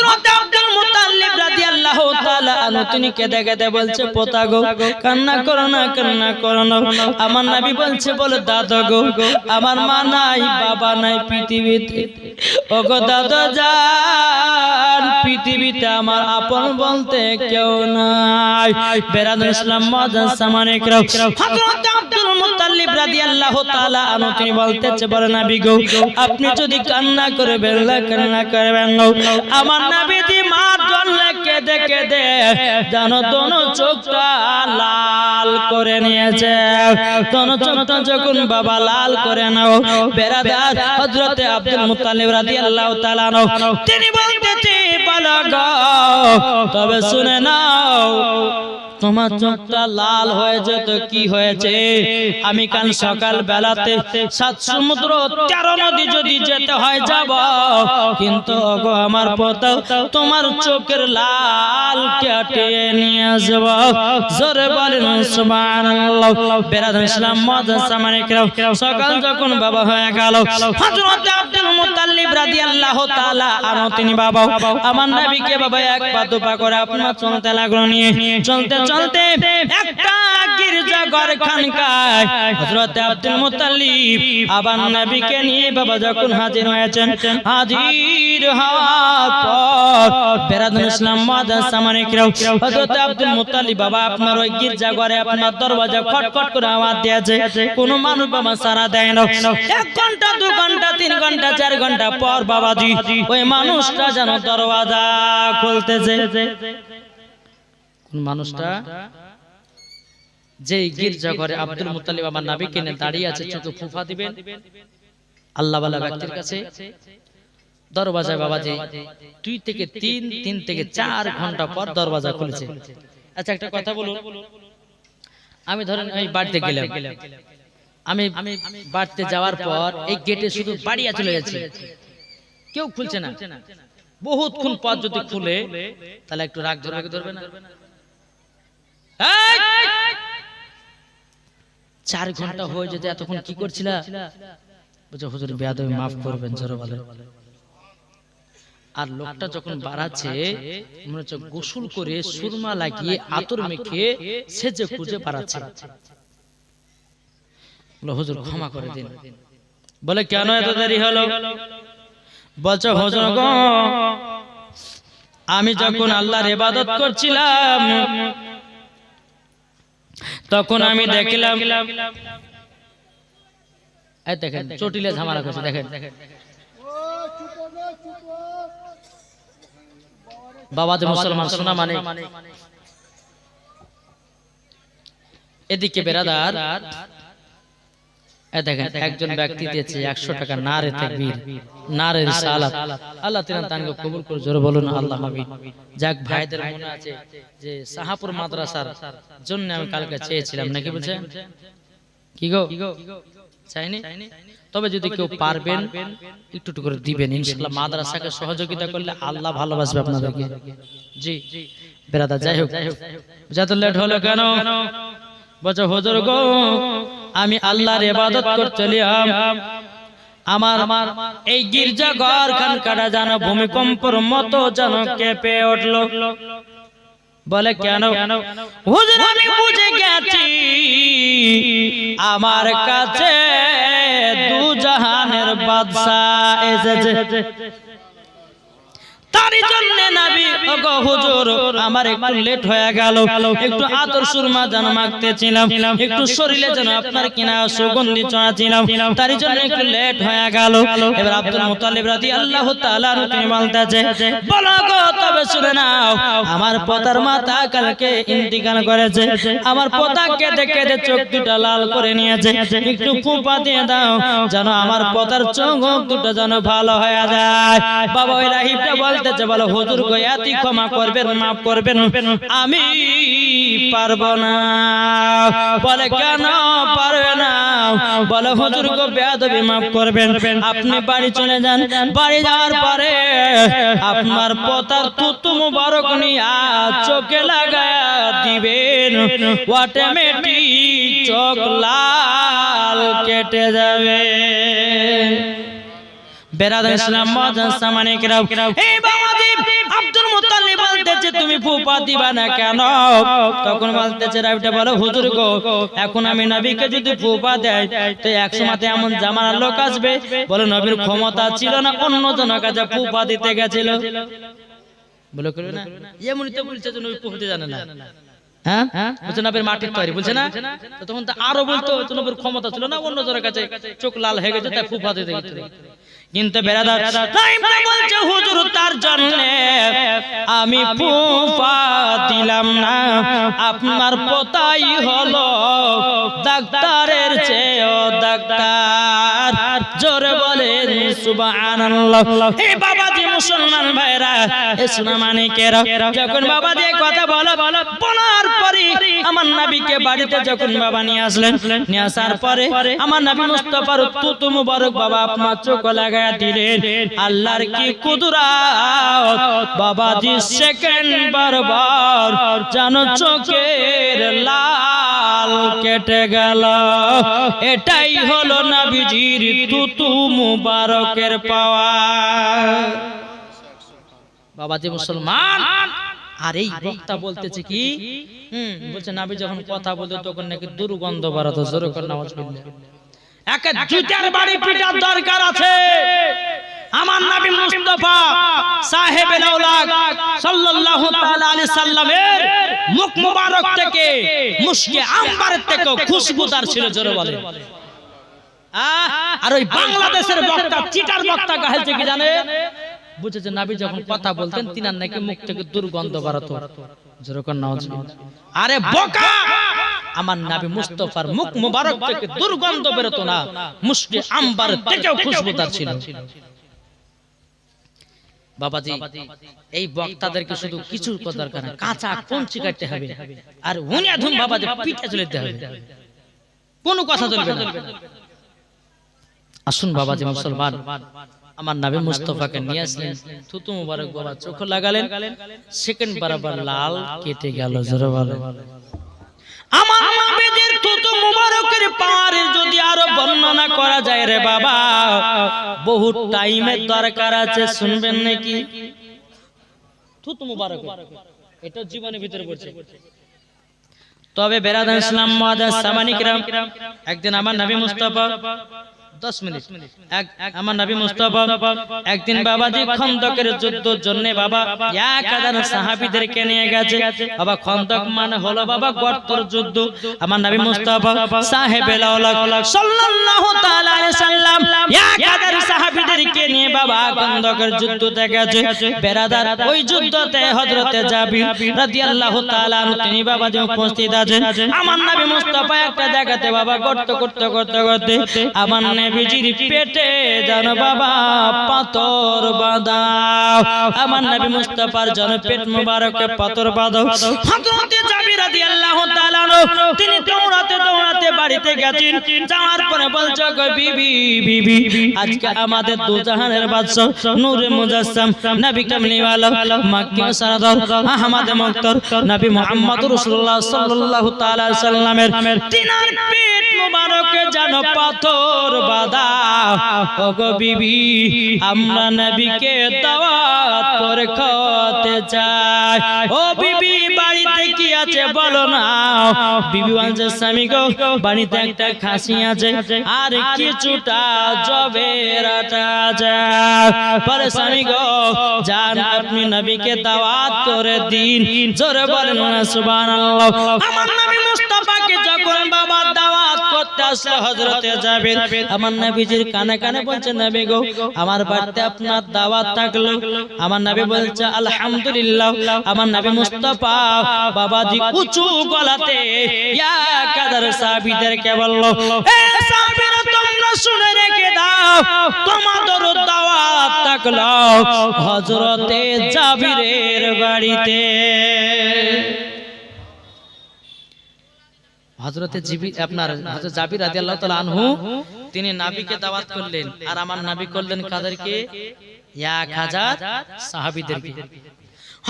হযরত Abdul Muttalib রাদিয়াল্লাহু তাআলা আনহু তিনি কেঁদে কেঁদে বলছে পোতা গো কান্না করো না আমার নবী বলছে বলে দাদা গো আমার মা নাই বাবা নাই পৃথিবীতে ওগো দাদা জান পৃথিবীতে আমার আপন বলতে কেউ নাই বেরাদুল ইসলাম মুআজ্জাজ সামানে ইকরাম হযরত আব্দুল মুত্তালিব রাদিয়াল্লাহু তাআলা আনহু তিনি বলতেছে বলে নবী গো আপনি যদি কান্না করবেন না কান্না করবেন আমার নবীজি মা জলে কেঁদে কেঁদে জানো দোনো চোখটা লাল করে নিয়েছে দোনো চোখটা যখন বাবা লাল করে নাও বেরাদার হযরতে আব্দুল মুত্তালিব রাদিয়াল্লাহু তাআলা আনহু তিনি বলতেছে বলো গো তবে শুনে নাও তোমার চোখটা লাল হয়েছে তো কি হয়েছে আমি কাল সকাল বেলাতে 7 সমুদ্র 13 নদী যদি যেতে হয় যাব কিন্তু ওগো আমার পোতা তোমার চোখের লাল কেটে নিয়ে আসব জোরে বলেন সুবহানাল্লাহ বেরাদুল ইসলাম মুআজ্জাজ সামানে ইকরাম সকাল যখন বাবা হয়ে গেল হযরত আব্দুল মুত্তালিব রাদিয়াল্লাহু তাআলা আনহু তিনি বাবা আমার নবীকে বাবা এক পা দুপা করে আপনার চলতে লাগলো নিয়ে চলতে চলতে একটা গির্জা ঘর খানকায় হযরত আব্দুল মুত্তালিব আবার নবীকে নিয়ে বাবা যখন হাজির হয়েছেন হাজির হওয়ার পর বেরাদুল ইসলাম মুআজ্জাজ সামানে ইকরাম হযরত আব্দুল মুত্তালিব বাবা আপনার ওই গির্জা ঘরে আপনার দরজা খটখট করে আওয়াজ দিয়েছে কোন মানুষ বাবা সাড়া দেয় না 1 ঘন্টা 2 ঘন্টা 3 ঘন্টা 4 ঘন্টা পর বাবাজি ওই মানুষটা যেন দরজা খুলতেছে কোন মানুষটা যে গির্জা ঘরে আব্দুল মুত্তালিব আমার নবীকে নিয়ে দাঁড়িয়ে আছে চোখে ফুফা দিবেন আল্লাহ ওয়ালা ব্যক্তির কাছে দরজায় বাবাজি 2 থেকে 3 থেকে 4 ঘন্টা পর দরজা খুলেছে আচ্ছা একটা কথা বলুন আমি ধরেন এই বাড়িতে গেলাম আমি বাড়িতে যাওয়ার পর এই গেটে শুধু বাড়িয়া চলে যাচ্ছে কেউ খুলছে না বহুতক্ষণ পর যদি খুলে তাহলে একটু রাগ ধরবে না 4 ঘন্টা হয়ে যেতে এতক্ষণ কি করছিলা বুঝো হুজুর বেয়াদবি maaf করবেন জোরে বলে আর লোকটা যখন বাড়াচ্ছে মনে হচ্ছে গোসল করে সুরমা লাগিয়ে আতর মেখে সেজে খুঁজে বাড়াচ্ছে বলে হুজুর ক্ষমা করে দিন বলে কেন এত দেরি হলো বলছে হুজুর গো আমি যখন আল্লাহর ইবাদত করছিলাম তখন আমি দেখলাম এই দেখেন চটিলে ঝামেলা করছে দেখেন বাবা যে মুসলমান শোনা মানে এদিকে বেরাদার এই দেখেন একজন ব্যক্তি দিয়েছে 100 টাকা নারে তাকবীর নারে রিসালাত আল্লাহ তাআলা তাকে কবুল করে জোরে বলুন আল্লাহ আমিন যাক ভাইদের মনে আছে যে সাহাপুর মাদ্রাসার জন্য আমি কালকে চেয়েছিলাম নাকি বুঝছেন কি গো চাইনি তবে যদি কেউ পারবেন একটু একটু করে দিবেন ইনশাআল্লাহ মাদ্রাসাকে সহযোগিতা করলে আল্লাহ ভালোবাসবে আপনাদেরকে জি বেরাদার যাই হোক যত লেট হলো কেন বলছো হুজুর গো আমি আল্লাহর ইবাদত করতেছিলাম আমার এই গির্জা ঘর খানকাটা যেন ভূমিকম্পের মতো যেন কেঁপে উঠলো বলে কেন হুজুর আমি বুঝে গেছি আমার কাছে দু জাহানের বাদশা এসেছে তারই জন্য নবী ওগো হুজুর আমার একটু লেট হয়ে গেল একটু আতর সুরমা যেন মাখতেছিলাম একটু শরীরে যেন আপনার কিনা সুগন্ধি ছড়াচ্ছিলাম তারই জন্য একটু লেট হয়ে গেল এবার আব্দুল মুত্তালিব রাদিয়াল্লাহু তাআলা তিনি বলতেছে বলো গো তবে শুনে নাও আমার পোতার মাতা কালকে ইন্তিকাল করেছে আমার পোতা কেঁদে কেঁদে চোখ দুটো লাল করে নিয়েছে একটু ফুপা দিয়ে দাও যেন আমার পোতার চোখ দুটো যেন ভালো হয়ে যায় বাবা ওই রাহিবটা বলতেছে বলো হুজুর গো এতি ক্ষমা করবেন maaf করবেন আমি পারবো না বলে কেন পারবে না বলে হুজুর গো বেয়াদবি maaf করবেন আপনি বাড়ি চলে যান বাড়ি যাওয়ার পরে আপনার পোতার থুতু মুবারক নিয়া চোখে লাগায়া দিবেন অটোমেটিক চোখ লাল কেটে যাবে বেরাদার ইসলাম মুআজ্জাজ সামানে ইকরাম এই বাবাজি ফুফা দিবা না কেন? তখন বলতেছে রাবিটা বলো হুজুর গো এখন আমি নবীকে যদি ফুফা দেয় তো এক সময়তে এমন জামানার লোক আসবে বলে নবীর ক্ষমতা ছিল না অন্য জনের কাছে ফুফা দিতে গেছিল বলে করবে না এমনই তো বলছে যে নবী ফুফা দিতে জানে না হ্যাঁ বলছে নবীর মাটির তৈরি বলছে না তখন তো আরো বলতো নবীর ক্ষমতা ছিল না অন্য জনের কাছে চোখ লাল হয়ে গেছে তাই ফুফা দিতে গেছিল কিন্তু বেরাদার তাইমা বলছে হুজুর তার জন্য আমি ফুফা দিলাম না আপনার পোতাই হলো ডাক্তারের চেয়েও ডাক্তার জোরে বলেন সুবহানাল্লাহ এই বাবাজি মুসলমান ভাইরা এ সোনা মানিকেরা যখন বাবাজি কথা বলো বলার পরে আমার নবীকে বাড়িতে যখন বাবা নিয়ে আসলেন নিয়ে আসার পরে আমার নবী মুস্তাফার তুতু মুবারক বাবা আপনার চোখ লাগায় দিলেন আল্লাহর কি কুদরত বাবাজি সেকেন্ড বারবার জানো চোখের লাল কেটে গেল এটাই হলো নবীজির তুতু মুবারকের পাওয়ার বাবাজি মুসলমান আর এই বক্তা বলতেছে কি বলছে নবী যখন কথা বলতো তখন নাকি দুর্গন্ধ বেরোতো জোরে করে নামাজ পড়লে একটা জুতার বাড়ি পিটার দরকার আছে আমার নবী মুস্তাফা সাহেবের আওলাদ সাল্লাল্লাহু তাআলা আলাইহি সাল্লামের মুখ মুবারক থেকে মুশকে আম্বারের থেকে খুশবুদার ছিল জোরে বলে আর ওই বাংলাদেশের বক্তা চিটার বক্তা কাহিলছে কি জানে বুঝেছে নবী যখন কথা বলতেন তিনার নাকি মুখ থেকে দুর্গন্ধ বেরোতো জোরে করে নামাজ আরে বোকা আমার নবী মুস্তাফার মুখ মুবারক থেকে দুর্গন্ধ বেরোতো না মুশকে আম্বার থেকেও খুশবুদার ছিল বাবাজি এই বক্তাদেরকে শুধু কিছু দরকার না কাঁচা পঞ্চি কাটতে হবে আর হুনিয়া ধুম বাবাজি পিঠে চলতে হবে কোনো কথা চলবে না আসুন বাবাজি মুসলমান আমার নবী মুস্তাফাকে নিয়ে আসলেন থুতু মুবারক বাবা চোখ লাগালেন সেকেন্ড বরাবর লাল কেটে গেল জোরে বলে আমার নবীর থুতু মুবারকের পারে যদি আরো বর্ণনা করা যায় রে বাবা বহু টাইমের দরকার আছে শুনবেন নাকি থুতু মুবারক এটা জীবনের ভিতরে পড়ছে তবে বেরাদান ইসলাম মুআদ্দাস সামানি কিরাম একদিন আমার নবী মুস্তাফা 10 মিনিট আমার নবী মুস্তাফা একদিন বাবাজি খন্দকের যুদ্ধের জন্য বাবা 1000 সাহাবীদেরকে নিয়ে গেছে বাবা খন্দক মানে হলো বাবা গর্তের যুদ্ধ আমার নবী মুস্তাফা সাহেবের আওলাদ সাল্লাল্লাহু তাআলা আলাইহি সাল্লাম 1000 সাহাবীদেরকে নিয়ে বাবা খন্দকের যুদ্ধতে গেছে বেরাদার ওই যুদ্ধতে হযরতে জাবির রাদিয়াল্লাহু তাআলা আনহু তিনি বাবাজি উপস্থিত আছেন আমার নবী মুস্তাফা একটা জায়গাতে বাবা গর্ত করতে আমার নবীজির পেটে জানো বাবা পাথর বাঁধাও আমার নবী মুস্তাফার জানো পেট মোবারকে পাথর বাঁধাও হযরত জাবির রাদিয়াল্লাহু তাআলা তিনি দৌড়াতে বাড়িতে গেছেন যাওয়ার পরে বলছে গো বিবি আজকে আমাদের দু জাহানের বাদশা নূরে মুজাসসাম নবী কামলিওয়ালা মক্কি সারাদার আহমদ মুক্তার নবী মুহাম্মদ রাসূলুল্লাহ সাল্লাল্লাহু তাআলা আলাইহি সাল্লামের তিনার পেট মোবারকে জানো পাথর বাঁধাও ওগো বিবি আমরা নবীকে দাওয়াত করে খেতে চাই ও বিবি বাড়িতে কি আছে বলো না বিবি বলছে স্বামী গো বাড়িতে একটা খাসি আছে আর কিছুটা জবের আটা আছে পরে স্বামী গো যান আপনি নবীকে দাওয়াত করে দিন জোরে বলেন না সুবহানাল্লাহ আমার নবী মুস্তাফাকে যখন বাবা দাওয়াত করতে আসলো হযরতে জাবির আমার নবীজির কানে কানে বলছে নবী গো আমার বাড়িতে আপনার দাওয়াত থাকলো আমার নবী বলছে আলহামদুলিল্লাহ আমার নবী মুস্তাফা বাবাজি উঁচু গলাতে ইয়া কাদার সাহাবীদেরকে বলল এ সাহাবীরা তোমরা শুনে রেখে দাও তোমাদের দাওয়াত থাকলো হযরতে জাবিরের বাড়িতে হযরতে আপনার হযরত জাবির রাদিয়াল্লাহু তাআলা আনহু তিনি নবীকে দাওয়াত করলেন আর আমার নবী করলেন কাদেরকে 1000 সাহাবীদেরকে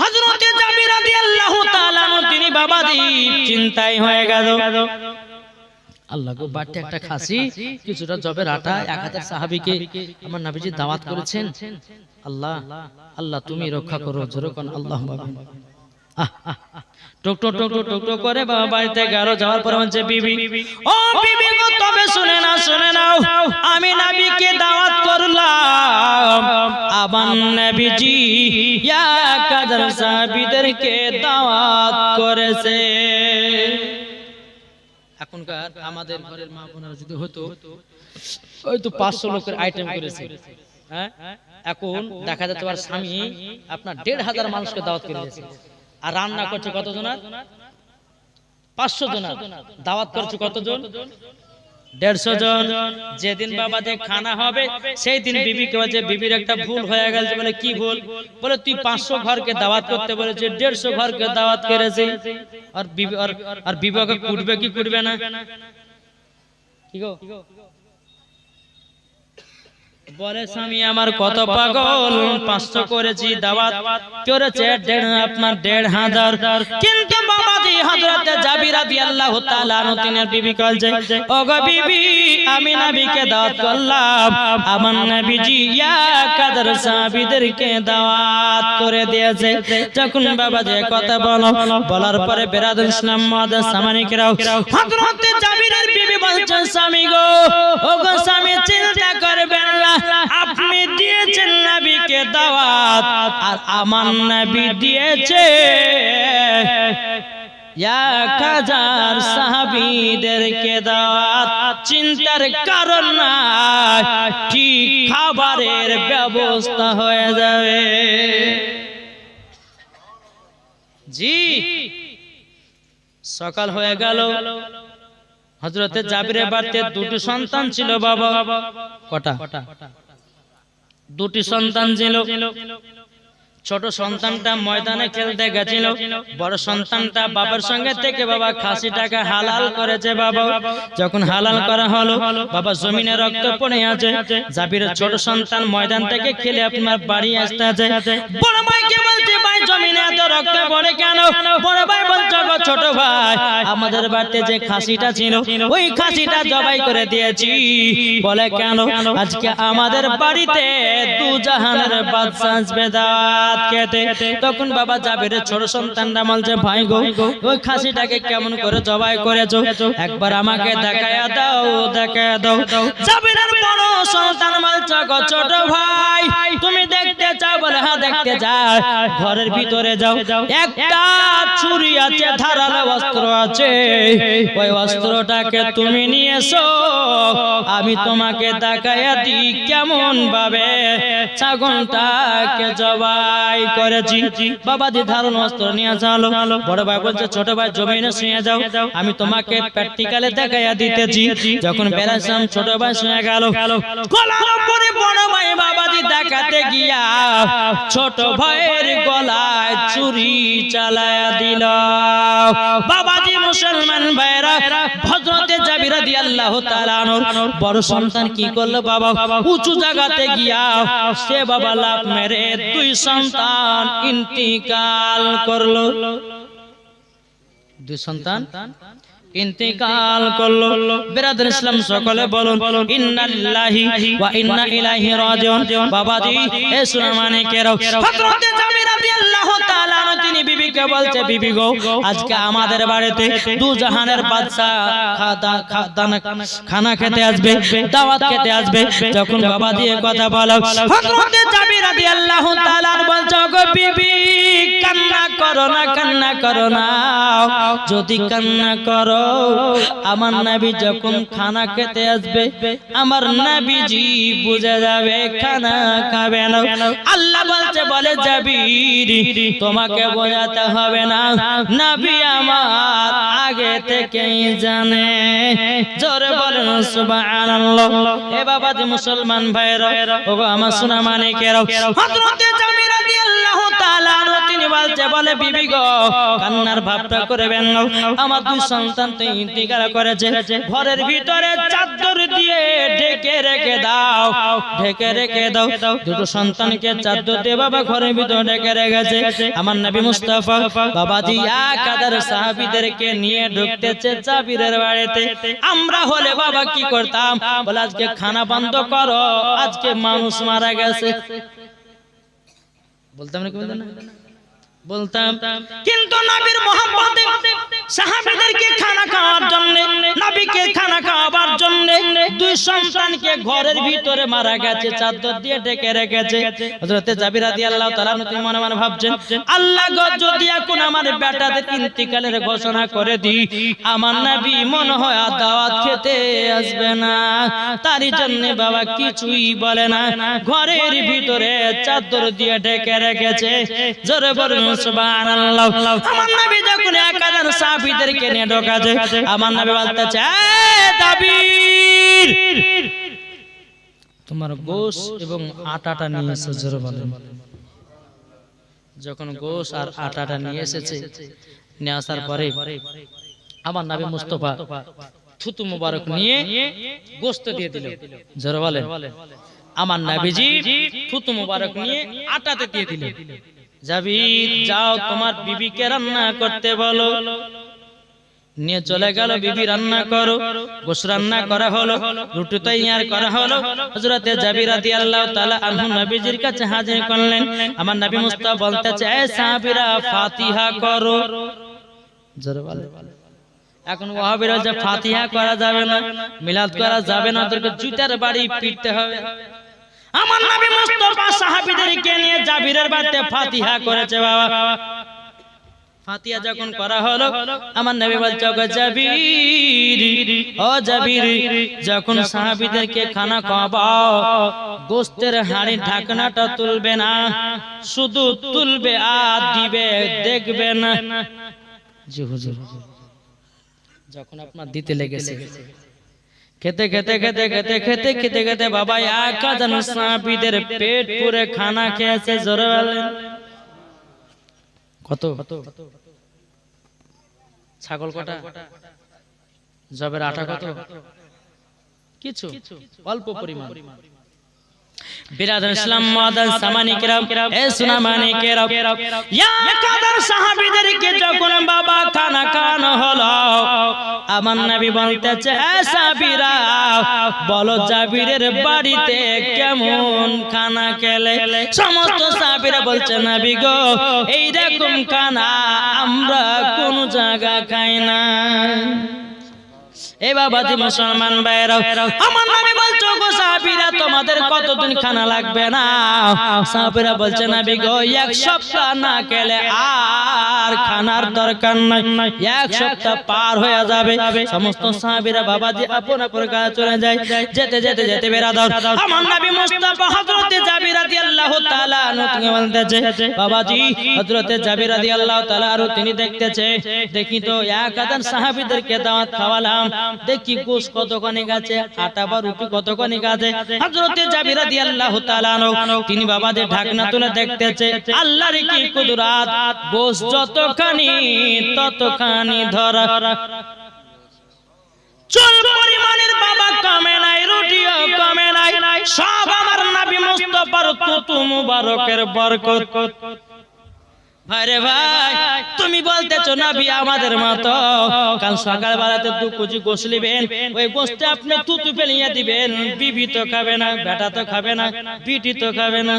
হযরতে জাবির রাদিয়াল্লাহু তাআলা আনহু তিনি বাবাজি চিন্তায় হয়ে গেল আল্লাহ গো বাড়িতে একটা খাসি কিছুটা জবের আটা 1000 সাহাবীকে আমার নবীজি দাওয়াত করেছেন আল্লাহ আল্লাহ তুমি রক্ষা করো জোরে কোন আল্লাহুম্মা টুক টুক টুক টুক টুক টুক করে বাবা বাড়িতে গেল। যাওয়ার পরে বলছে বিবি, ও বিবি গো, তবে শুনে নাও, আমি নবীকে দাওয়াত করলাম, আমার নবীজি ইয়া কাদের সাহাবীদেরকে দাওয়াত করেছে। এখনকার আমাদের ঘরের মা বোনেরা যদি হতো, ওই তো 500 লোকের আইটেম করেছে, হ্যাঁ, এখন দেখা যাচ্ছে আর স্বামী আপনার 1500 মানুষকে দাওয়াত করে দিয়েছে, আর রান্না করছে কতজন? 500 জন। দাওয়াত করছে কতজন? 150 জন। যেদিন বাবাদের খানা হবে সেই দিন বিবিকে বলছে, বিবির একটা ভুল হয়ে গেছে। বলে কি ভুল? বলে তুই 500 ঘরকে দাওয়াত করতে বলেছে, 150 ঘরকে দাওয়াত করেছে। আর বিবাহকে কুটবে কি কুটবে না? কি গো বলে, স্বামী আমার কত পাগল, 500 করেছি, দাওয়াত করেছে আপনার 1500। কিন্তু বাবাজি হযরতে জাবির রাদিয়াল্লাহু তাআলা আনহু তিনের বিবি বলছে, ওগো বিবি, আমি নবীকে দাওয়াত করলাম, আমার নবীজি ইয়া কাদের সাহাবীদেরকে দাওয়াত করে দিয়েছে। যখন বাবাজি কথা বলার পরে বেরাদুল ইসলাম মুআদ্দাস সামানিকরাও, হযরতে জাবিরের বিবি বলছেন, স্বামী গো, ওগো স্বামী, চিন্তা করবেন না, আপনি দিয়েছেন নবীকে দাওয়াত, আর আমার নবী দিয়েছে 1000 সাহাবীদেরকে দাওয়াত। চিন্তার কারণ নাই, ঠিক খাবারের ব্যবস্থা হয়ে যাবে। জি, সকাল হয়ে গেল। হযরতে জাবিরের বাড়িতে 2টি সন্তান ছিল বাবা। কটা? 2টি সন্তান ছিল। ছোট সন্তানটা ময়দানে খেলতে গেছিল, বড় সন্তানটা বাবার সঙ্গে থেকে বাবা খাসিটাকে হালাল করেছে। বাবা যখন হালাল করা হলো, বাবা জমিনে রক্ত পড়ে আছে। জাবিরের ছোট সন্তান ময়দান থেকে খেলে আপনার বাড়ি আসতে আছে। বড় ভাইকে বলছে, ভাই জমিনে এত রক্ত পড়ে কেন? বড় ভাই বলছে, ছোট ভাই, আমাদের বাড়িতে যে খাসিটা ছিল ওই খাসিটা জবাই করে দিয়েছি। বলে কেন? আজকে আমাদের বাড়িতে 2 জাহানের বাদশা আসবে দাওয়াত খেতে। তখন বাবা জাবিরের ছোট সন্তানরা বলছে, ভাই গো, ওই খাসিটাকে কেমন করে জবাই করেছো, একবার আমাকে দেখায়া দাও, দেখায়া দাও। জাবিরের বড় সন্তান বলছে, গো ছোট ভাই, তুমি দেখতে চাও? বলে হ্যাঁ, দেখতে চাই। ঘরের ভিতরে যাও, একটা ছুরি আছে, ধারালো অস্ত্র আছে, ওই অস্ত্রটাকে তুমি নিয়ে এসো, আমি তোমাকে দেখায়া দিই কেমন ভাবে ছাগলটাকে জবাই করেছি। বাবাজি ধারণ অস্ত্র নিয়ে চলো। বড় ভাই বলছে, ছোট ভাই জমিনে শুয়ে যাও, আমি তোমাকে প্র্যাকটিক্যালে দেখাইয়া দিতেছি। যখন বেরাইলাম, ছোট ভাই শুয়ে গেল। গলার উপরে বড় ভাই বাবাজি দেখাতে গিয়া ছোট ভাইয়ের গলায় ছুরি চালায়া দিল। বাবাজি মুসলমান ভাইরা, হযরতে জাবির রাদিয়াল্লাহু তাআলা আনহুর বড় সন্তান কি করলো? বাবা উঁচু জায়গাতে গিয়া সে বাবা লাফ মেরে 2 সন্তান ইন্তিকাল করলো। 2 সন্তান ইন্তিকাল করলো। বিরাদর ইসলাম সকলে বলুন, ইন্না লিল্লাহি ওয়া ইন্না ইলাইহি রাজিউন। বাবাজি এ সুনামানিকেরাও, হযরতে জাবির রাদিয়াল্লাহু তাআলা আনহু তিনি বিবিকে বলছে, বিবি গো, আজকে আমাদের বাড়িতে 2 জাহানের বাদশা খানা খেতে আসবে, দাওয়াত খেতে আসবে। যখন বাবাজি এই কথা বলো, হযরতে জাবির রাদিয়াল্লাহু তাআলা বলছে, গো বিবি, কান্না করো না, কান্না করো না। যদি কান্না করো, আমার নবী যখন খানা খেতে আসবে, আমার নবীজি বুঝে যাবে খানা খাবে না। আল্লাহ বলছে, বলে জাবির, তোমাকে বোঝাতে হবে না, নবী আমার আগে থেকেই জানে। জোরে বলেন সুবহানাল্লাহ। এ বাবাজি মুসলমান ভাইরা, ওগো আমার সোনা মানিকেরাও, হযরতে জাবির রাদিয়াল্লাহু তাআলা আনহু তিনি বলছে, বলে বিবি গো, কান্নার ভাবটা করবেন না, আমার 2 সন্তান তো ইন্তিকাল করেছে, ঘরের ভিতরে চাদর দিয়ে ঢেকে রেখে দাও, ঢেকে রেখে দাও। 2 সন্তানকে চাদর দিয়ে বাবা ঘরের ভিতরে ঢেকে রেখেছে। আমার নবী মুস্তাফা বাবাজি 1000 সাহাবীদেরকে নিয়ে ঢুকতেছে জাবিরের বাড়িতে। আমরা হলে বাবা কি করতাম? বলে আজকে খানা বন্ধ করো, আজকে মানুষ মারা গেছে। বলতাম না কি বলতাম না? বলতাম, কিন্তু নবীর মহব্বতে সাহাবীদেরকে খানা খাওয়ার জন্য, নবীকে খানা খাওয়াবার জন্য দুই সন্তানকে ঘরের ভিতরে মারা গেছে, চাদর দিয়ে ঢেকে রেখেছে। হযরত জাবির রাদিয়াল্লাহু তাআলা তিনি মনে মনে ভাবছেন, আল্লাহ গো যদি এখন আমার বেটাদের ইন্তিকালের ঘোষণা করে দিই, আমার নবী মনে হয় দাওয়াত খেতে আসবে না। তারই জন্য বাবা কিছুই বলে না, ঘরের ভিতরে চাদর দিয়ে ঢেকে রেখেছে। জোরে বলুন সুবহানাল্লাহ। আমার নবী যখন 1000 সাহাবীদেরকে নিয়ে ঢোকাছে, আমার নবী বলতেছে, এই দাবির, তোমার গোশ এবং আটাটা নিয়ে এসেছে। জোরে বলেন। যখন গোশ আর আটাটা নিয়ে এসেছে, নিয়ে আসার পরে আমার নবী মুস্তাফা থুতু মুবারক নিয়ে গোশত দিয়ে দিল। জোরে বলেন। আমার নবীজি থুতু মুবারক নিয়ে আটাতে দিয়ে দিল। জাবির, যাও তোমার বিবিকে রান্না করতে বলো। নিয়ে চলে গেল, বিবি রান্না করো। গোশ রান্না করা হলো, রুটি তৈয়ার করা হলো। হযরত জাবির রাদিয়াল্লাহু তাআলা আনহু নবীজির কাছে হাজির করলেন। আমার নবী মুস্তাফা বলতেছে, এই সাহাবীরা ফাতিহা করো। জোরে বলেন। এখন ওয়াহাবীরা যে ফাতিহা করা যাবে না, মিলাদ করা যাবে না, ওদেরকে জুতার বাড়ি পিটতে হবে। আমার নবী মুস্তাফা সাহাবীদেরকে নিয়ে জাবিরের বাড়িতে ফাতিহা করেছে। বাবা, ফাতিহা যখন করা হলো, আমার নবী বলছে, ও জাবির, ও জাবির, যখন সাহাবীদেরকে খানা খাওয়াও, গোশতের হাঁড়ির ঢাকনাটা তুলবে না, শুধু তুলবে আর দিবে, দেখবে না। জি হুজুর। যখন আপনার দিতে লেগেছে, খেতে খেতে খেতে খেতে খেতে খেতে খেতে বাবা 1000 সাহাবীদের পেট পুরে খানা খেয়েছে। জোরে বলেন। কত? ছাগল কটা? জবের আটা কত? কিছু, অল্প পরিমাণ। বিরাদার ইসলাম মুআদ্দান সামানি কিরাম, এ সুনামানি কিরাম, 1000 সাহাবীদেরকে যখন বাবা খানা খাওয়ানো হলো, আমার নবী বলতেছে, এ সাহাবীরা বলো জাবিরের বাড়িতে কেমন খানা খেলে? সমস্ত সাহাবীরা বলছে, নবী গো, এই রকম খানা আমরা কোন জায়গা খাই না। এ বাবাজি মুসলমান ভাইরা, আমার নবী বলছে, গো সাহাবীরা তোমাদের কতদিন খানা লাগবে না? সাহাবীরা বলছে, নবী গো, 1 সপ্তাহ না খেলে আর খানার দরকার নাই, 1 সপ্তাহ পার হয়ে যাবে। সমস্ত সাহাবীরা বাবাজি আপন আপন কাজে চলে যায়। যেতে যেতে যেতে বেরাদার আমার নবী মুস্তাফা হযরত জাবির রাদিয়াল্লাহু তাআলা আনহু তিনি বলতেছে, বাবাজি হযরত জাবির রাদিয়াল্লাহু তাআলা আনহু তিনি দেখতেছে, দেখি তো 1000 সাহাবীদেরকে দাওয়াত খাওয়ালাম, দেখি গোশ কতখানি গেছে, আটা বা রুটি কতখানি গেছে। হযরত জাবির রাদিয়াল্লাহু তাআলা আনহু তিনি বাবাদের ঢাকনা তুলে দেখতেছে, আল্লাহর কি কুদরত, গোশ যতখানি ততখানি ধরা, চুল পরিমাণের বাবা কমে নাই, রুটিও কমে নাই, সব আমার নবী মুস্তাফার থুতু মুবারকের বরকত। ভাইরে ভাই, তুমি বলতেছো নবী আমাদের মতো কাল সকাল বেলাতে 2 কেজি গোশ নেবেন, ওই গোশটা আপনি থুতু ফেলিয়ে দিবেন, বিবি তো খাবে না, বেটা তো খাবে না, বিটি তো খাবে না।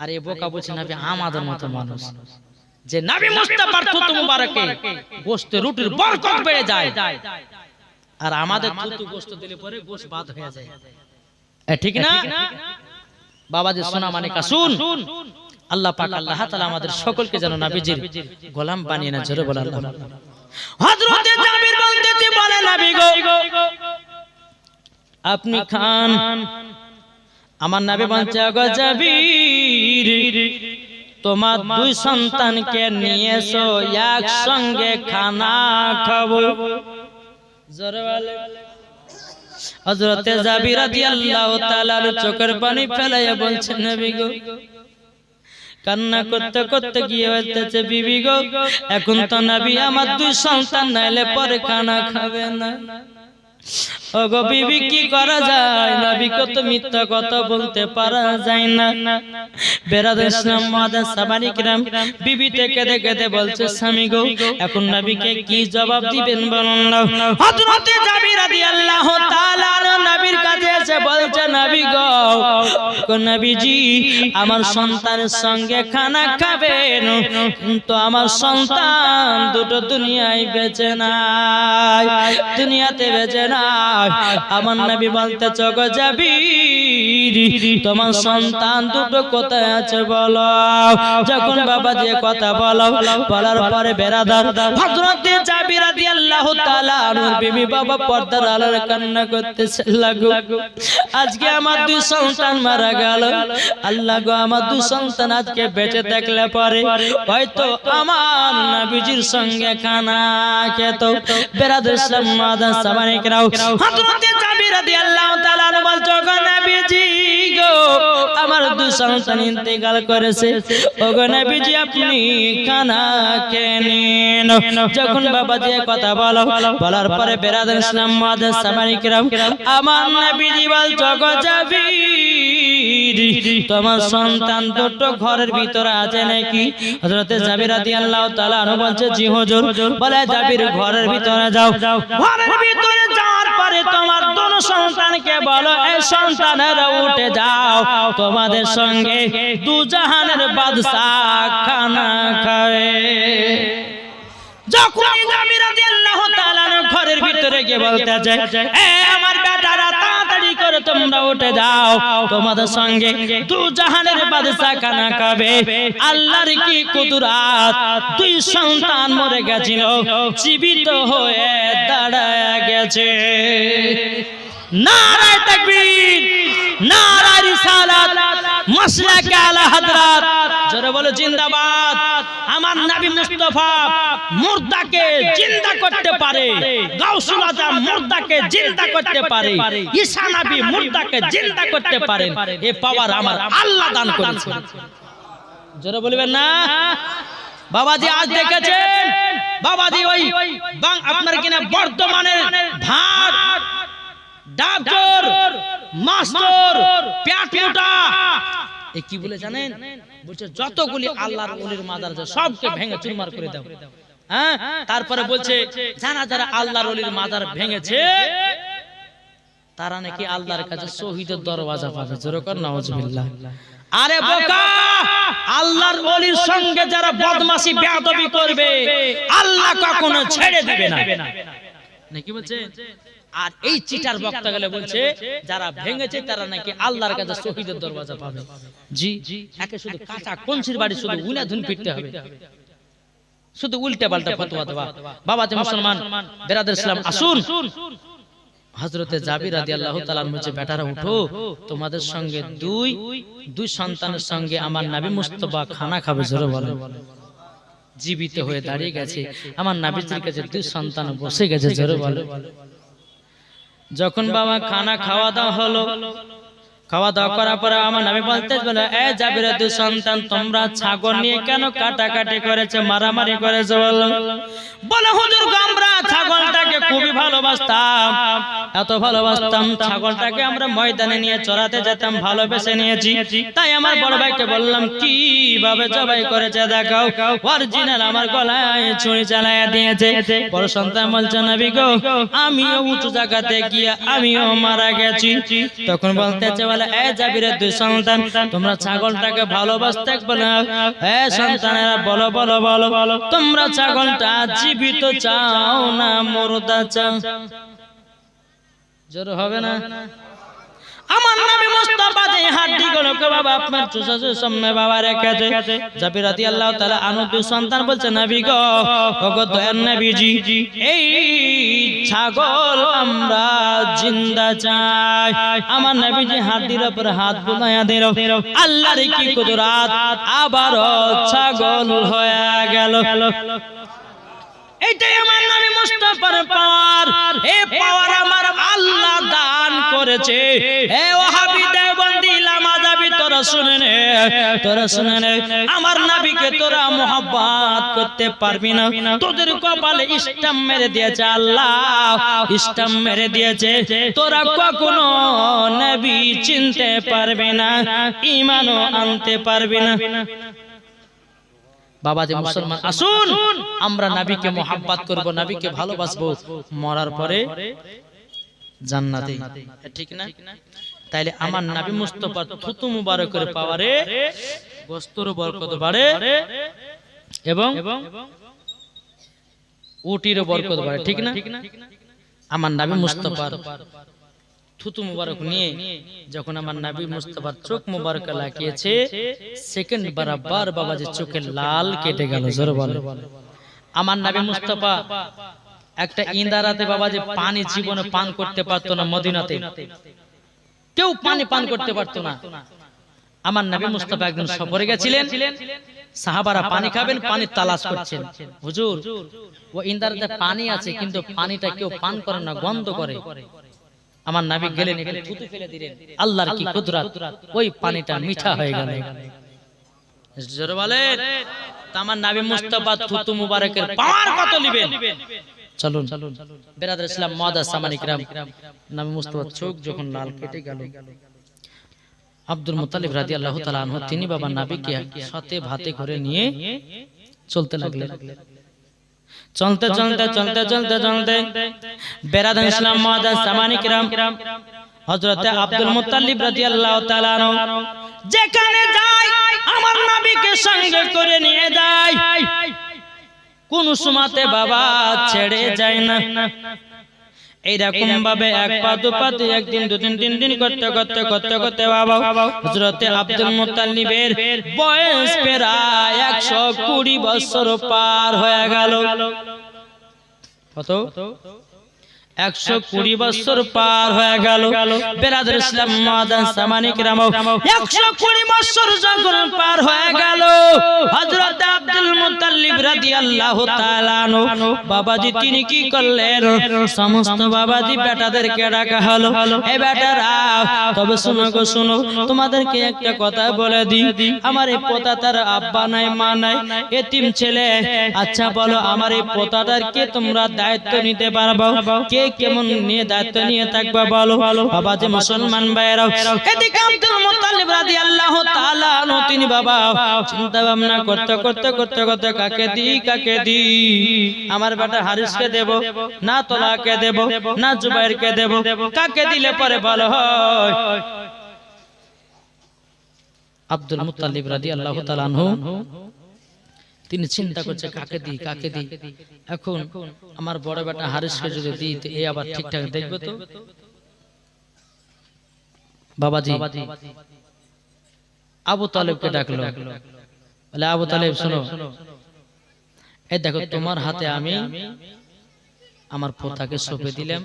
আরে বোকা বলছি নবী আমাদের মতো মানুষ, যে নবী মুস্তাফার থুতু মুবারকে গোশতে রুটির বরকত বেড়ে যায়, আর আমাদের থুতু গোশত দিলে পরে গোশ বাদ হয়ে যায়। ঠিক না বাবাজি? সোনা মানে কাসুন, আল্লাহ পাক আল্লাহ তাআলা আমাদের সকলকে যেন নবীজির গোলাম বানিয়ে না। জোরে বলেন আল্লাহ। হযরত জাবির বলতেছে, বলে নবী গো, আপনি খান। আমার নবী বলছে, গো জাবির, তোমার 2 সন্তানকে নিয়ে এসো, একসঙ্গে খানা খাবো। জোরে বলেন। হযরত জাবির রাদিয়াল্লাহু তাআলা চোখের পানি ফেলাইয়া বলছেন, নবী গো, কান্না করতে করতে গিয়ে বলতেছে, বিবি গো, এখন তো নবী আমার 2 সন্তান নাইলে পরে খানা খাবে না। ওগো বিবি কি করা যায়, নবীকে তো মিথ্যা কথা বলতে পারা যায় না। বেরাদর ইসলাম মাদার সাবানি কিরাম বিবি থেকে দেখে বলছে স্বামী গো এখন নবীকে কি জবাব দিবেন বলুন না। হযরতে জাবির রাদিয়াল্লাহু তাআলা নবীর কাছে এসে বলছে নবী গো নবীজি আমার সন্তানের সঙ্গে খানা খাবেন, কিন্তু আমার সন্তান দুটো দুনিয়ায় বেঁচে নাই, দুনিয়াতে বেঁচে নাই। আমার নবী বলতেছে গো জাবির তোমার সন্তান দুটো কোথায় আছে বলো। যখন বাবা দিয়ে কথা বলো, বলার পরে বেরাদার হযরতে জাবির রাদিয়াল্লাহু তাআলা আনহুর বিবি বাবা পর্দার আড়ালে কান্না করতেছে, লাগো আজকে আমার দুই সন্তান মারা গেল, আল্লাহ গো আমার দুই সন্তান আজকে বেঁচে থাকলে পরে হয়তো আমার নবীজির সঙ্গে খানা খেত। বেরাদর ইসলাম মাদার সাবানি কিরাম হযরতে জাবির রাদিয়াল্লাহু তাআলা বলতো গো নবীজি গো আমার দুই সন্তান ইন্তেকাল করেছে, ওগো নবীজি আপনি খানা খেয়ে নিন। যখন বাবা দিয়ে কথা বলো, বলার পরে বেরাদর ইসলাম মাদার সাবানি কিরাম আমার নবীজি বলতো গো জাবির তোমার সন্তান দুটো ঘরের ভিতরে আছে নাকি? হযরতে জাবির রাদিয়াল্লাহু তাআলা আনহু বলছে জি হুজুর। বলে জাবির ঘরের ভিতরে যাও, ঘরের ভিতরে যাওয়ার পরে তোমার দুটো সন্তানকে বলো এই সন্তানেরা উঠে যাও, তোমাদের সঙ্গে দু জাহানের বাদশা খানা খাবে। যখন জাবির রাদিয়াল্লাহু তাআলা ঘরের ভিতরে গিয়ে বলতে যায় এ আমার বেটারা তাড়াতাড়ি করে তোমরা উঠে যাও, তোমাদের সঙ্গে দু জাহানের বাদশা খানা খাবে। আল্লাহর কি কুদরত, দুই সন্তান মরে গেছিল জীবিত হয়ে দাঁড়ায় গেছে। নারায়ে তাকবীর, নারায়ে রিসালাত, মাসলাকে আলা হযরত, জোরে বলো জিন্দাবাদ। আমার নবী মুস্তাফা মুর্দাকে জিন্দা করতে পারে, গাউসুল আজম মুর্দাকে জিন্দা করতে পারে, ঈসা নবী মুর্দাকে জিন্দা করতে পারেন, এই পাওয়ার আমার আল্লাহ দান করেছেন। জোরে বলবেন না? বাবাজি আজ দেখেছেন বাবাজি ওই আপনার কিনা বর্তমানের ভাত ডাক্তার মাস্টার পেট মোটা এ কি বলে জানেন? বলছে যতগুলি আল্লাহর ওলির মাজার আছে সবকে ভেঙে চুরমার করে দাও। হ্যাঁ, তারপরে বলছে যারা যারা আল্লাহর ওলির মাজার ভেঙেছে তারা নাকি আল্লাহর কাছে শহীদের দরওয়াজা পাবে। জোরে কর নাউজুবিল্লাহ। আরে বোকা, আল্লাহর ওলির সঙ্গে যারা বদমাশি বেয়াদবি করবে আল্লাহ কখনো ছেড়ে দিবে না। নাকি বলছে? আর এই চিটার বক্তা গেলে বলছে যারা ভেঙেছে তারা নাকি আল্লাহর কাছে শহীদের দরওয়াজা পাবে। জি, একে শুধু কাঁচা কঞ্চির বাড়ি শুধু উনাধুন ফিরতে হবে, শুধু উল্টা পাল্টা ফতোয়া দেওয়া। বাবাজি মুসলমান বেরাদর ইসলাম আসুন, হযরতে জাবির রাদিয়াল্লাহু তাআলা বলছে বেটারা উঠো, তোমাদের সঙ্গে দুই সন্তানের সঙ্গে আমার নবী মুস্তাফা খানা খাবে। জোরে বলো। জীবিত হয়ে দাঁড়িয়ে গেছে, আমার নবীজির কাছে দুই সন্তান বসে গেছে। জোরে বলো। যখন বাবা খানা খাওয়া দাওয়া হলো, খাওয়া দাওয়া করার পরে আমার নবী বলতে বলে এ জাবিরের দুই সন্তান তোমরা ছাগল নিয়ে কেন কাটাকাটি করেছে, মারামারি করেছে? বলে হুজুর আমরা ছাগলটাকে খুবই ভালোবাসতাম, এত ভালোবাসতাম ছাগলটাকে আমরা ময়দানে নিয়ে চড়াতে যেতাম, ভালোবেসে নিয়েছি। তাই আমার বড় ভাইকে বললাম কিভাবে জবাই করেছে দেখাও। অরিজিনাল আমার গলায় ছুরি চালায়া দিয়েছে। বড় সন্তান বলছে নবী গো আমিও উঁচু জায়গাতে গিয়ে আমিও মারা গেছি। তখন বলতেছে বলে এ জাবিরের দুই সন্তান তোমরা ছাগলটাকে ভালোবাসতে বলে এ সন্তানেরা বলো বলো বলো বলো তোমরা ছাগলটা জীবিত চাও না মুর্দা চাও? জোর হবে না? আমার নবী মুস্তাফা যে হাড্ডিগুলোকে বাবা আপনার চুষাচুর সামনে বাবা রেখেছে। জাবির রাদিয়াল্লাহু তাআলা আনহু দুই সন্তান বলছে নবী গো ওগো দয়ার নবীজি এই ছাগল আমরা জিন্দা চাই। আমার নবীজি হাড্ডির উপর হাত বুলাইয়া দিল, আল্লাহর কি কুদরত, আবার ছাগল হয়ে গেল। এইটাই আমার নবী মুস্তাফার পাওয়ার। এই পাওয়ার আমার আল্লাহ দান করেছে। হে ওয়াহাবি দেওবন্দি লামাযাবি তোরা শুনে নে, তোরা শুনে নে, আমার নবীকে তোরা মোহাব্বত করতে পারবি না, তোদের কপালে স্ট্যাম্প মেরে দিয়েছে আল্লাহ, স্ট্যাম্প মেরে দিয়েছে, তোরা কখনো নবী চিনতে পারবে না, ঈমানও আনতে পারবে না। বাবাজি মুসলমান, আসুন আমরা নবীকে মোহাব্বত করব, নবীকে ভালোবাসবো, মরার পরে জান্নাতে, ঠিক না? তাইলে আমার নবী মুস্তাফার থুতু মুবারকের পাওয়ারে গোস্তর বরকত বাড়ে এবং উটির বরকত বাড়ে, ঠিক না? আমার নবী মুস্তাফার থুতু মুবারক নিয়ে যখন আমার নবী মুস্তাফার চোখ মুবারক লাগিয়েছে, সেকেন্ড বরাবর বাবাজি চোখের লাল কেটে গেল। জোরে বলে আমার নবী মুস্তাফা একটা ইন্দারাতে বাবাজি পানি জীবনে পান করতে পারতো না, মদিনাতে কেউ পানি পান করতে পারতো না। আমার নবী মুস্তাফা একদিন সফরে গেছিলেন, সাহাবারা পানি খাবেন, পানি তালাশ করছেন, হুজুর ও ইন্দারাতে পানি আছে কিন্তু পানিটা কেউ পান করে না, গন্ধ করে। আমার নবী গেলেন, এখানে থুতু ফেলে দিলেন, আল্লাহর কি কুদরত, ওই পানিটা মিঠা হয়ে গেল। জোরে বলেন, আমার নবী মুস্তাফা থুতু মুবারকের পাওয়ার কত নেবেন? চলুন বেরাদর ইসলাম মুআদ্দাস সামানী কিরাম, নবী মুস্তাফার চোখ যখন লাল কেটে গেল, আব্দুল মুত্তালিব রাদিয়াল্লাহু তাআলা আনহু তিনি বাবা নবীকে সাথে ভাতে করে নিয়ে চলতে লাগলেন। চলতে চলতে চলতে চলতে চলতে বেরাদর ইসলাম মুআদ্দাস সামানী কিরাম, হযরত আব্দুল মুত্তালিব রাদিয়াল্লাহু তাআলা আনহু যেখানে যায় আমার নবীকে সঙ্গে করে নিয়ে যায়, কোন সময়তে বাবা ছেড়ে যায় না। এইরকম ভাবে এক পা দু পা, একদিন দুদিন তিন দিন করতে করতে করতে করতে বাবা হযরত আব্দুল মুত্তালিবের বয়স প্রায় 120 বছর পার হয়ে গেল। কত? 120 বছর পার হয়ে গেল। বেরাদর ইসলাম মুআদ্দাস সামানী কিরাম, 120 বছর যখন পার হয়ে গেল, হযরত আব্দুল মুত্তালিব রাদিয়াল্লাহু তাআলা আনহু বাবাজি তিনি কি করলেন? সমস্ত বাবাজি বেটাদেরকে ডাকা হলো, এই বেটারা তবে শুনো গো শুনো, তোমাদেরকে একটা কথা বলে দিই, আমার এই পোতা তার আব্বা নাই মা নাই, এতিম ছেলে, আচ্ছা বলো আমার এই পোতাটার কে তোমরা দায়িত্ব নিতে পারবে? কে কেমন নিয়ে দায়িত্ব নিয়ে থাকবে বলো? বাবাজি মুসলমান ভাইরা, এদিকে আব্দুল মুত্তালিব রাদিয়াল্লাহু তাআলা আনহু তিনি বাবা চিন্তা ভাবনা করতে করতে করতে করতে কাকে দি, আমার বেটা হারিসকে দেব না তোলাকে দেব না জুবাইরকে দেব, কাকে দিলে পরে ভালো হয়? আব্দুল মুত্তালিব রাদিয়াল্লাহু তাআলা আনহু তিনি চিন্তা করছে কাকে দি কাকে দি, এখন আমার বড় বেটা হারিসকে যদি দিই তো এই আবার ঠিকঠাক দেখবে তো। বাবাজি আবু তালেবকে ডাকলো, বলে আবু তালেব শোনো, এই দেখো তোমার হাতে আমি আমার পোতাকে সঁপে দিলাম,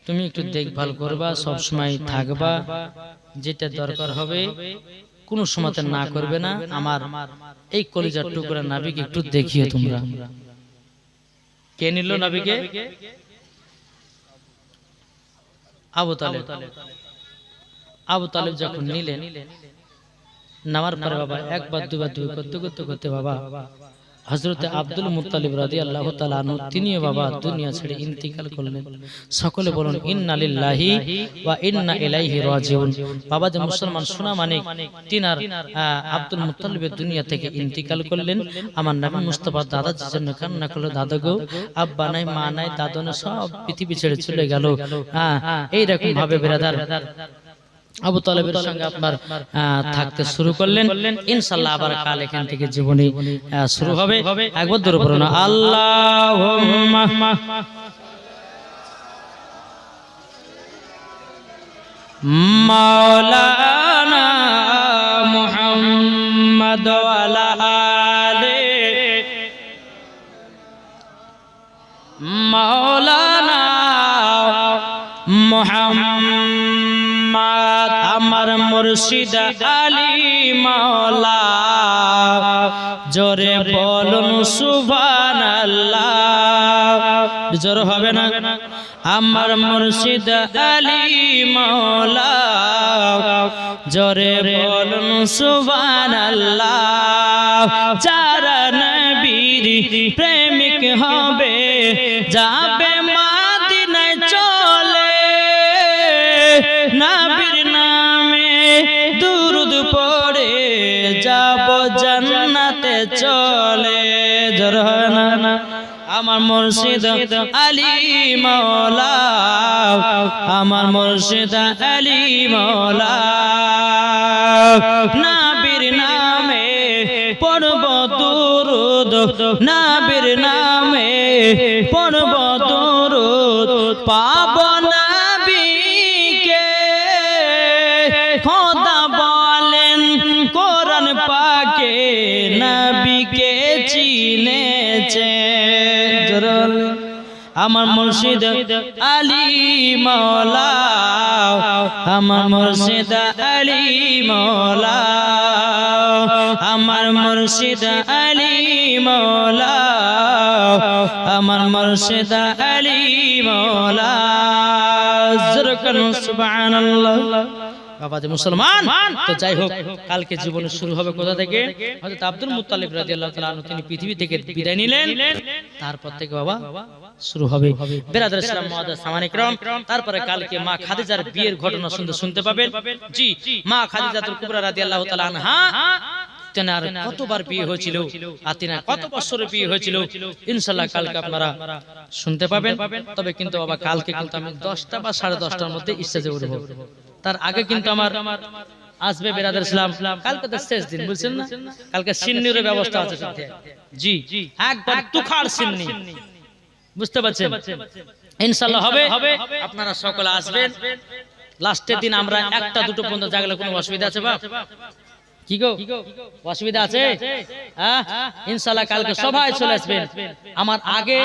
তুমি একটু দেখভাল করবা, সব সময় থাকবা, যেটা দরকার হবে কোনো সময়তে না করবে না, আমার এই কলিজার টুকরা নবীকে একটু দেখিও তোমরা। কে নিল নবীকে? আবু তালেব। আবু তালেব যখন নিলেন, নেওয়ার পরে বাবা একবার দুবার করতে করতে করতে বাবা হযরত আব্দুল মুত্তালিব রাদিয়াল্লাহু তাআলা আনহু তিনিও বাবা দুনিয়া ছেড়ে ইন্তিকাল করলেন। সকলে বলুন ইন্না লিল্লাহি ওয়া ইন্না ইলাইহি রাজিউন। বাবা যে মুসলমান সোনা মানিক তিনার আব্দুল মুত্তালিবের দুনিয়া থেকে ইন্তিকাল করলেন। আমার নবী মুস্তাফা দাদার জন্য কান্না করলো, দাদা গো, আব্বা নাই মা নাই দাদু না, সব পৃথিবী ছেড়ে চলে গেল। এই রকম ভাবে ব্রাদার আবু তালেবের সঙ্গে আপনার থাকতে শুরু করলেন। ইনশাআল্লাহ আবার কাল এখান থেকে জীবনী শুরু হবে। একবার দূর পড়ো না, আল্লাহুম্মা মাওলানা মুহাম্মদ ওয়া আলা আলি মাওলানা মুহাম্মদ, আমার মুর্শিদ আলী মাওলা, জোরে বলুন সুবহানাল্লাহ। জোর হবে না? আমার মুর্শিদ আলী মাওলা, জোরে বলুন সুবহানাল্লাহ। যারা নবীর প্রেমিক হবে যাবে মদিনায় চলে, নবীর নামে দুরূদ পড়ে যাব জান্নাতে চলে। জোরে হয় না? আমার মুর্শিদ আলী মাওলা, আমার মুর্শিদ আলী মাওলা, নবীর নামে পড়ব দুরূদ, নবীর নামে পড়ব দুরূদ, পাব নবীকে। খোদা বলেন কোরআন পাকে নবীকে চিনেছে। আমার মুর্শিদ আলী মাওলা, আমার মুর্শিদ আলী মাওলা, আমার মুর্শিদ আলী মাওলা, আমার মুর্শিদ আলী মাওলা। জোরে সুবহানাল্লাহ। বাবা যে মুসলমান, তো যাই হোক, কালকে জীবন শুরু হবে কোথা থেকে? হযরত আব্দুল মুত্তালিব রাদিয়াল্লাহু তাআলা আনহু তিনি পৃথিবী থেকে বিদায় নিলেন, তারপর থেকে বাবা শুরু হবে। বিরাদর ইসলাম মুআদ্দাস সামানে کرام, তারপরে কালকে মা খাদিজার বিয়ের ঘটনা শুনতে পাবেন। জি, মা খাদিজাতুল কুবরা রাদিয়াল্লাহু তাআলা আনহা তেনার কতবার বিয়ে হয়েছিল আর তেনার কত বছরের বিয়ে হয়েছিল, ইনশাআল্লাহ কালকে আপনারা শুনতে পাবেন। তবে কিন্তু বাবা কালকে কিন্তু আমি 10টা বা 10:30টার মধ্যে স্টেজে উঠব। তার আগে কিন্তু আমার আসবে বিরাদর ইসলাম, কালকে তো শেষ দিন, বুঝছেন না? কালকে সিন্নির ব্যবস্থা আছে সাথে। জি, একবার তুখার সিন্নি, বুঝতে পারছেন? ইনশাআল্লাহ হবে, আপনারা সকলে আসবেন। লাস্টের দিন আমরা 1টা 2টো পর্যন্ত জাগলে কোনো অসুবিধা আছে বা কি গো? অসুবিধা আছে? হ্যাঁ, ইনশাআল্লাহ কালকে সবাই চলে আসবেন। আমার আগে